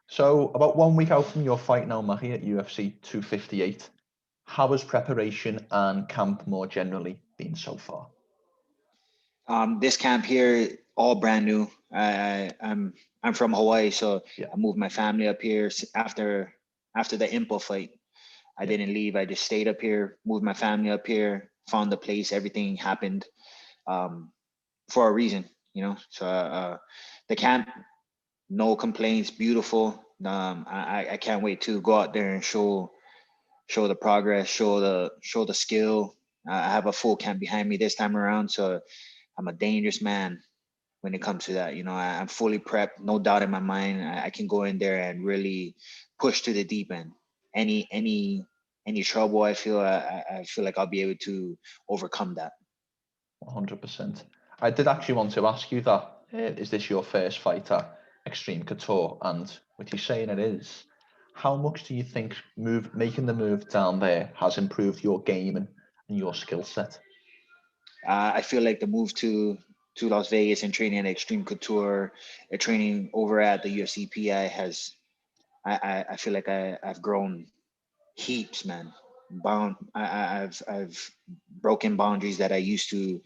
So about 1 week out from your fight now, Maki, at UFC 258, how has preparation and camp more generally been so far? This camp here, all brand new. I'm from Hawaii, so Yeah, I moved my family up here after the Impo fight. I yeah, didn't leave. I just stayed up here, moved my family up here, found the place. Everything happened um, for a reason, you know. So the camp, no complaints, beautiful. I can't wait to go out there and show the progress, show the skill. I have a full camp behind me this time around, so I'm a dangerous man when it comes to that. You know, I'm fully prepped, no doubt in my mind. I can go in there and really push to the deep end. Any trouble I feel like I'll be able to overcome that. 100%. I did actually want to ask you that. Is this your first fight at Xtreme Couture? And with you saying it is, how much do you think making the move down there has improved your game and your skill set? I feel like the move to Las Vegas and training at Extreme Couture, training over at the UFC PI has I feel like I've grown heaps, man. I've broken boundaries that I used to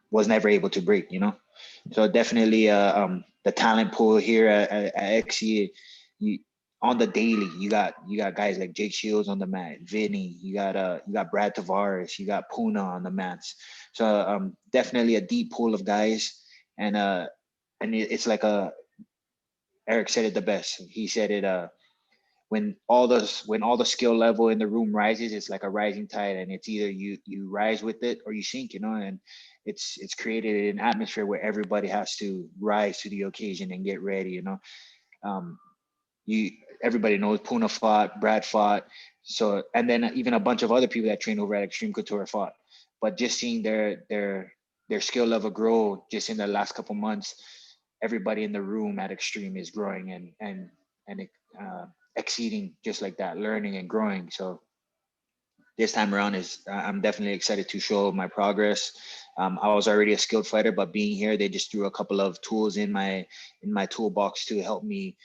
was never able to break, you know. So definitely the talent pool here at XC, you on the daily, you got guys like Jake Shields on the mat, Vinny, you got Brad Tavares, you got Puna on the mats. So definitely a deep pool of guys, and it's like a Eric said it the best. He said it when all the skill level in the room rises, it's like a rising tide, and it's either you rise with it or you sink, you know. And it's created an atmosphere where everybody has to rise to the occasion and get ready, you know. um you Everybody knows Puna fought, Brad fought, so, and then even a bunch of other people that train over at Extreme Couture fought. But just seeing their skill level grow just in the last couple months, everybody in the room at Extreme is growing and uh, exceeding just like that, learning and growing. So this time around is I'm definitely excited to show my progress. I was already a skilled fighter, but being here, they just threw a couple of tools in my toolbox to help me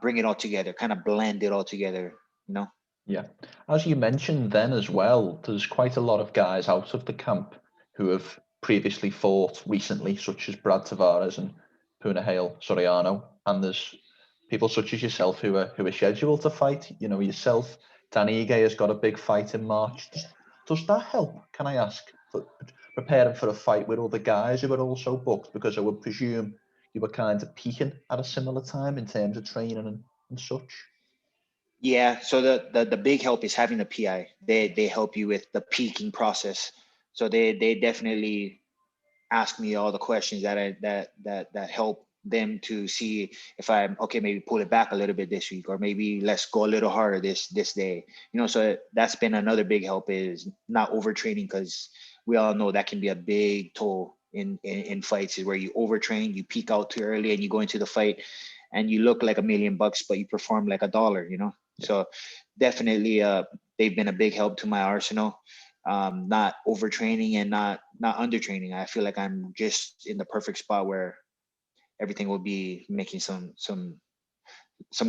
bring it all together, kind of blend it all together, you know. Yeah. As you mentioned then as well, there's quite a lot of guys out of the camp who have previously fought recently, such as Brad Tavares and Punahale Soriano. And there's people such as yourself who are scheduled to fight. You know, yourself, Dan Ige has got a big fight in March. Does that help, can I ask, for preparing for a fight with other guys who are also booked? Because I would presume you were kind of peaking at a similar time in terms of training and such. Yeah, so the big help is having a PI. They help you with the peaking process. So they definitely ask me all the questions that help them to see if I'm okay, maybe pull it back a little bit this week, or maybe let's go a little harder this day. You know, so that's been another big help, is not overtraining, because we all know that can be a big toll in fights, is where you overtrain, you peak out too early, and you go into the fight and you look like $1 million, but you perform like $1, you know. So definitely they've been a big help to my arsenal. Not overtraining and not undertraining. I feel like I'm just in the perfect spot where everything will be making some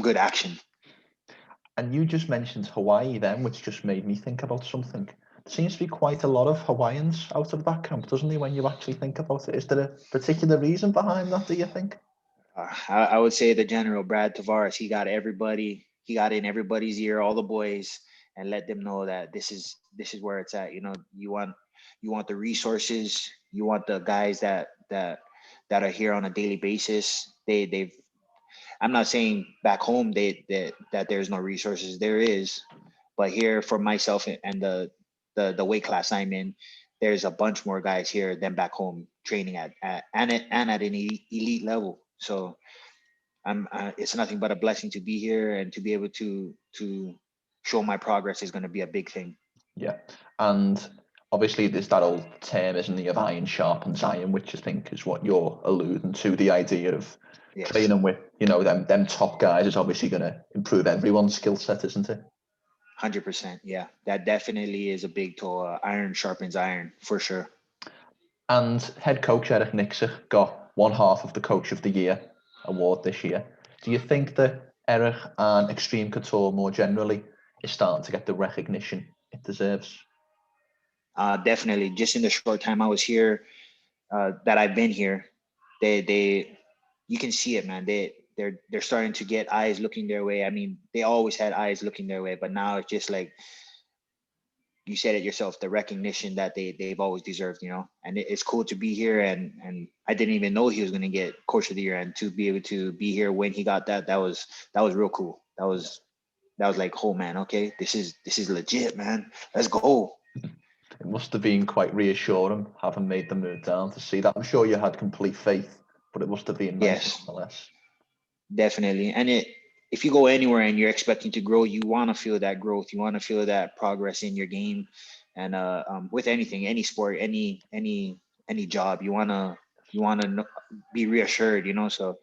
good action. And you just mentioned Hawaii then, which just made me think about something. There seems to be quite a lot of Hawaiians out of that camp, doesn't there, when you actually think about it? Is there a particular reason behind that, do you think? I would say the general Brad Tavares, he got in everybody's ear, all the boys, and let them know that this is where it's at. You know, you want the resources, you want the guys that are here on a daily basis. They've I'm not saying back home that there's no resources. There is, but here for myself and the weight class I'm in, there's a bunch more guys here than back home training at an elite level. So it's nothing but a blessing to be here, and to be able to show my progress is going to be a big thing. Yeah. And obviously there's that old term, isn't there, of iron sharpens iron, which I think is what you're alluding to. The idea of Yes, training with, them top guys is obviously going to improve everyone's skill set, isn't it? 100%. Yeah, that definitely is a big tool. Iron sharpens iron for sure. And head coach Eric Nixer got one half of the Coach of the Year award this year. Do you think that Eric and Xtreme Couture more generally is starting to get the recognition it deserves? Definitely. Just in the short time I was here, that I've been here, they you can see it, man. They're starting to get eyes looking their way. I mean, they always had eyes looking their way, but now it's just like you said it yourself, the recognition that they've always deserved, you know. And it's cool to be here, and I didn't even know he was going to get Coach of the Year, and to be able to be here when he got that was real cool. That was like, oh man, okay, this is legit, man. Let's go. It must have been quite reassuring having made the move down to see that. I'm sure you had complete faith, but it must have been nice Yes, nonetheless. definitely. And if you go anywhere and you're expecting to grow, you want to feel that growth. You want to feel that progress in your game, and with anything, any sport, any job, you wanna be reassured, you know. So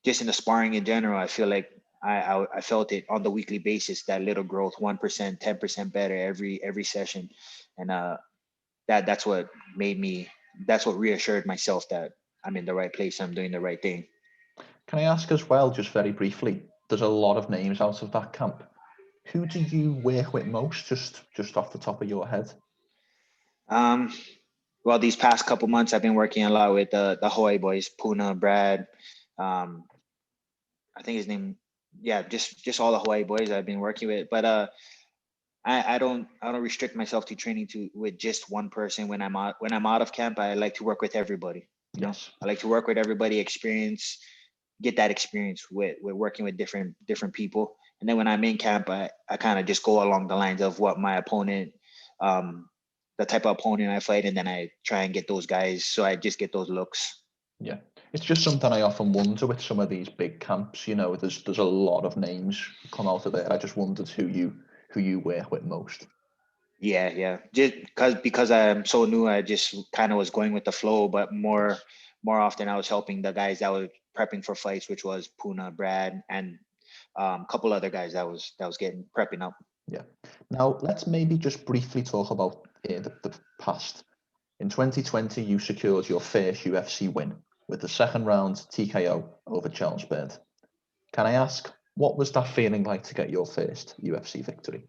just in the sparring in general, I feel like I felt it on the weekly basis, that little growth, 1%, 10% better every session, and that's what made me. That's what reassured myself that I'm in the right place. I'm doing the right thing. Can I ask as well, just very briefly, there's a lot of names out of that camp. Who do you work with most, just off the top of your head? Um, well, these past couple months, I've been working a lot with the Hawaii boys, Puna, Brad. Um, I think his name, yeah, just all the Hawaii boys I've been working with. But I don't restrict myself to training to with just one person. When I'm out of camp, I like to work with everybody. You know, Yes. I like to work with everybody, get that experience with working with different people. And then when I'm in camp, I kind of just go along the lines of what my opponent, um, the type of opponent I fight, and then I try and get those guys. So I just get those looks. Yeah. It's just something I often wonder with some of these big camps, you know, there's a lot of names come out of there. I just wondered who you work with most. Yeah. Just because I'm so new, I just kind of was going with the flow. But Yes. more often, I was helping the guys that were prepping for fights, which was Puna, Brad, and a couple other guys that was getting prepping up. Yeah. Now let's maybe just briefly talk about the past. In 2020, you secured your first UFC win with the second round TKO over Charles Bird. Can I ask, what was that feeling like to get your first UFC victory?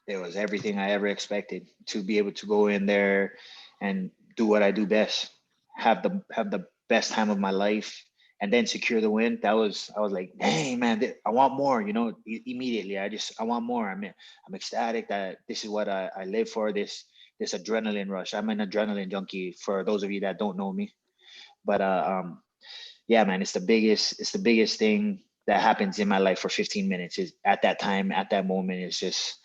It was everything I ever expected, to be able to go in there and do what I do best, have the best time of my life, and then secure the win. I was like, dang man, I want more. You know, immediately I want more. I'm ecstatic that this is what I live for. This adrenaline rush. I'm an adrenaline junkie. For those of you that don't know me, but yeah, man, it's the biggest thing that happens in my life for 15 minutes. Is at that time, at that moment, it's just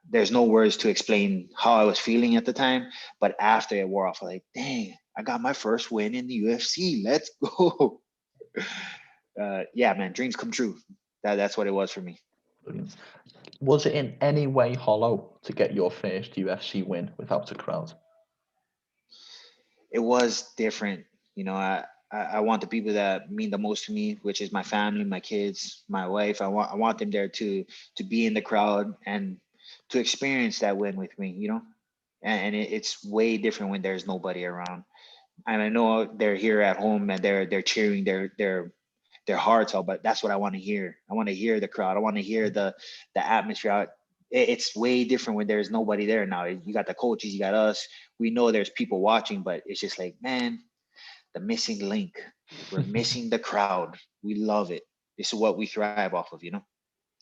there's no words to explain how I was feeling at the time, but after it wore off, I'm like, dang, I got my first win in the UFC. Let's go. Yeah, man, dreams come true. That's what it was for me. Brilliant. Was it in any way hollow to get your first UFC win without a crowd? It was different. You know, I want the people that mean the most to me, which is my family, my kids, my wife. I want them there to be in the crowd and to experience that win with me. You know, and it's way different when there's nobody around. And I know they're here at home and they're cheering their hearts out, but that's what I want to hear. I want to hear the crowd. I want to hear the atmosphere out. It's way different when there's nobody there now. You got the coaches, you got us. We know there's people watching, but it's just like, man, the missing link. We're missing the crowd. We love it. This is what we thrive off of, you know?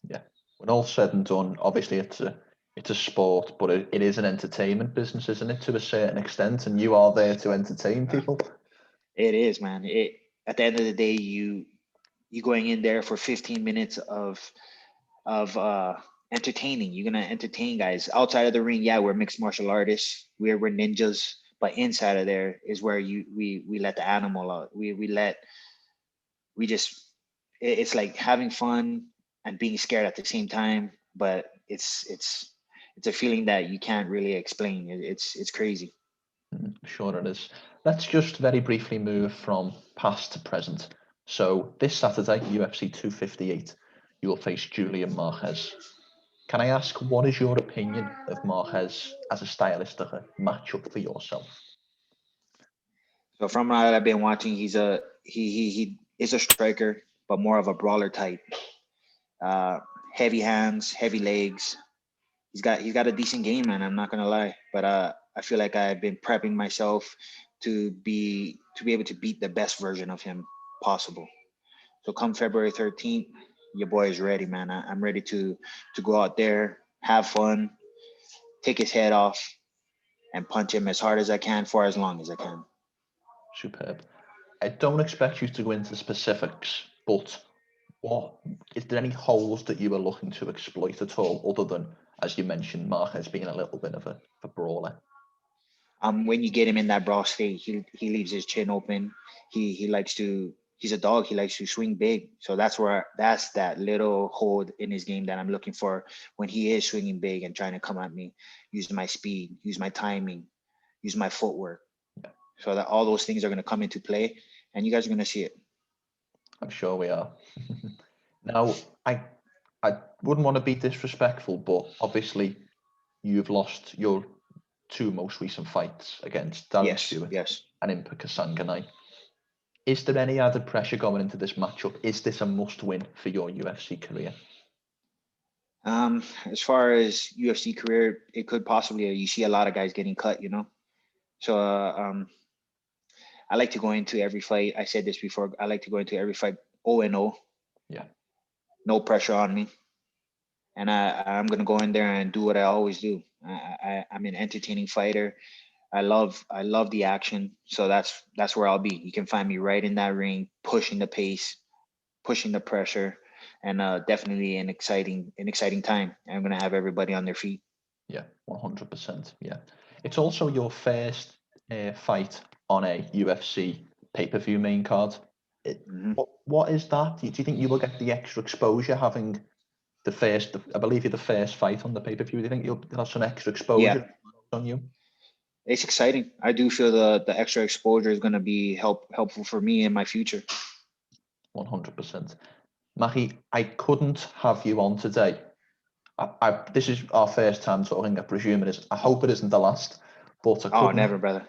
Yeah. When all said and done, obviously it's a sport, but it is an entertainment business, isn't it, to a certain extent? And you are there to entertain people. It is, man. At the end of the day, you going in there for 15 minutes of entertaining. You're gonna entertain guys outside of the ring. Yeah, we're mixed martial artists. We're ninjas, but inside of there is where we let the animal out. We just it's like having fun and being scared at the same time. But it's a feeling that you can't really explain. It's crazy. Sure it is. Let's just very briefly move from past to present. So this Saturday, UFC 258, you will face Julian Marquez. Can I ask, what is your opinion of Marquez as a stylistic matchup for yourself? So from what I've been watching, he's a he is a striker, but more of a brawler type. Uh, Heavy hands, heavy legs. He's got a decent game, man. I'm not gonna lie, but I feel like I've been prepping myself to be able to beat the best version of him possible. So come February 13th, your boy is ready, man. I'm ready to go out there, have fun, take his head off, and punch him as hard as I can for as long as I can. Superb. I don't expect you to go into specifics, but what is there any holes that you were looking to exploit at all, other than, as you mentioned, Marquez being a little bit of a brawler? When you get him in that brawl state, he leaves his chin open. He likes to. He's a dog. He likes to swing big. So that's that little hold in his game that I'm looking for when he is swinging big and trying to come at me. Use my speed, use my timing, use my footwork. So that all those things are going to come into play, and you guys are going to see it. I'm sure we are. Now, I wouldn't want to be disrespectful, but obviously you've lost your two most recent fights against Darren Stewart and Impa Kasanganay. Is there any added pressure going into this matchup? Is this a must-win for your UFC career? As far as UFC career, it could possibly. You see a lot of guys getting cut, you know. So I like to go into every fight. I said this before. I like to go into every fight 0-0. Yeah. No pressure on me, and I'm gonna go in there and do what I always do. I'm an entertaining fighter. I love the action, so that's where I'll be. You can find me right in that ring, pushing the pace, pushing the pressure, and definitely an exciting time. I'm gonna have everybody on their feet. Yeah, 100%. Yeah, it's also your first fight on a UFC pay-per-view main card. What is that? Do you think you will get the extra exposure having the first? I believe you're the first fight on the pay-per-view. Do you think you'll have some extra exposure on you? It's exciting. I do feel the extra exposure is going to be helpful for me in my future. 100%. Maki, I couldn't have you on today. This is our first time talking. I presume it is. I hope it isn't the last. But never, brother.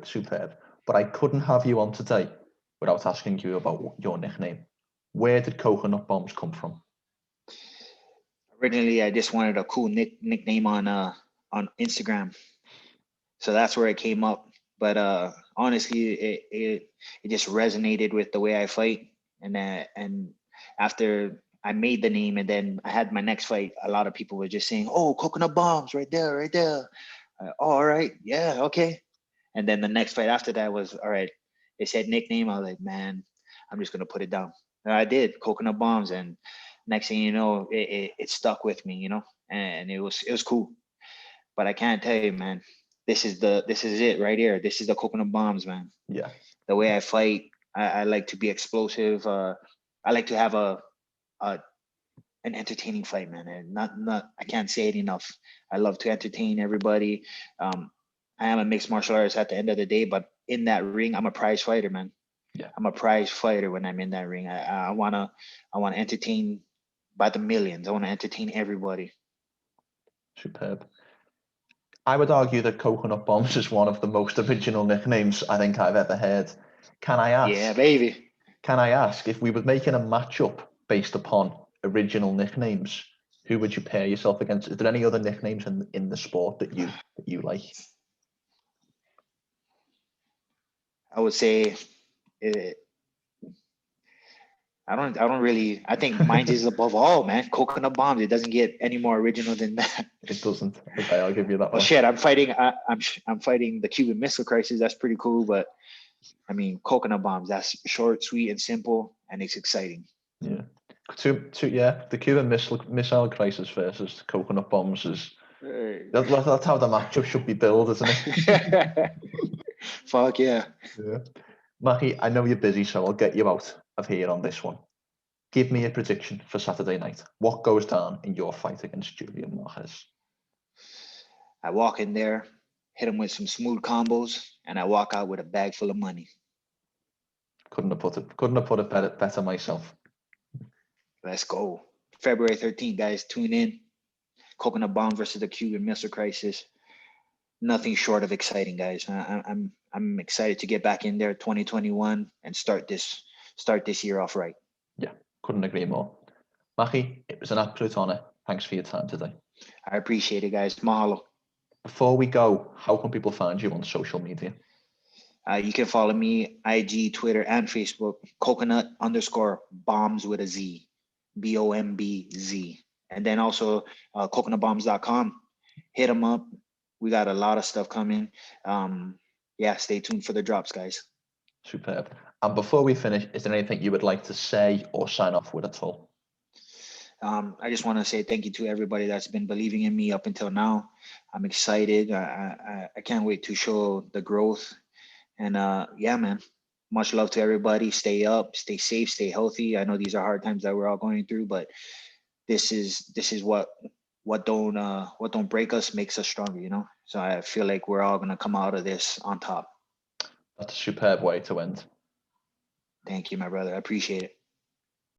Superb. But I couldn't have you on today without asking you about your nickname. Where did Coconut Bombz come from? Originally, I just wanted a cool nickname on Instagram, so that's where it came up. But honestly, it just resonated with the way I fight, and after I made the name, and then I had my next fight, a lot of people were just saying, "Oh, Coconut Bombz, right there, right there." All right, yeah, okay. And then the next fight after that was, all right, they said nickname. I was like, man, I'm just gonna put it down. And I did, Coconut Bombz, and next thing you know, it stuck with me, you know, and it was cool. But I can't tell you, man, this is it right here. This is the Coconut Bombz, man. Yeah. The way I fight, I like to be explosive. I like to have an entertaining fight, man. And not I can't say it enough. I love to entertain everybody. I am a mixed martial artist at the end of the day, but in that ring, I'm a prize fighter, man. Yeah. I'm a prize fighter when I'm in that ring. I wanna entertain by the millions. I want to entertain everybody. Superb. I would argue that Coconut Bombz is one of the most original nicknames I think I've ever heard. Can I ask? Yeah, baby. Can I ask, if we were making a matchup based upon original nicknames, who would you pair yourself against? Is there any other nicknames in the sport that you like? I would say I don't really. I think mine is above all, man. Coconut Bombz. It doesn't get any more original than that. It doesn't. Okay, I'll give you that one. Shit, I'm fighting. I'm fighting the Cuban Missile Crisis. That's pretty cool, but I mean, Coconut Bombz. That's short, sweet, and simple, and it's exciting. Yeah. The Cuban Missile Crisis versus Coconut Bombz is. That's how the matchup should be billed, isn't it? Fuck yeah. Yeah. Maki, I know you're busy, so I'll get you out of here on this one. Give me a prediction for Saturday night. What goes down in your fight against Julian Marquez? I walk in there, hit him with some smooth combos, and I walk out with a bag full of money. Couldn't have put it better myself. Let's go. February 13th, guys. Tune in. Coconut Bombz versus the Cuban Missile Crisis. Nothing short of exciting, guys. I'm excited to get back in there 2021 and start this start this year off right. Yeah, couldn't agree more. Maki, it was an absolute honor. Thanks for your time today. I appreciate it, guys. Mahalo. Before we go, how can people find you on social media? You can follow me, IG, Twitter, and Facebook, coconut_bombz with a Z, BOMBZ. And then also coconutbombz.com. Hit them up. We got a lot of stuff coming. Yeah, stay tuned for the drops, guys. Superb. And before we finish, is there anything you would like to say or sign off with at all? I just want to say thank you to everybody that's been believing in me up until now. I'm excited. I can't wait to show the growth. And yeah, man, much love to everybody. Stay up, stay safe, stay healthy. I know these are hard times that we're all going through, but this is what don't break us makes us stronger, you know? So I feel like we're all gonna come out of this on top. That's a superb way to end. Thank you, my brother. I appreciate it.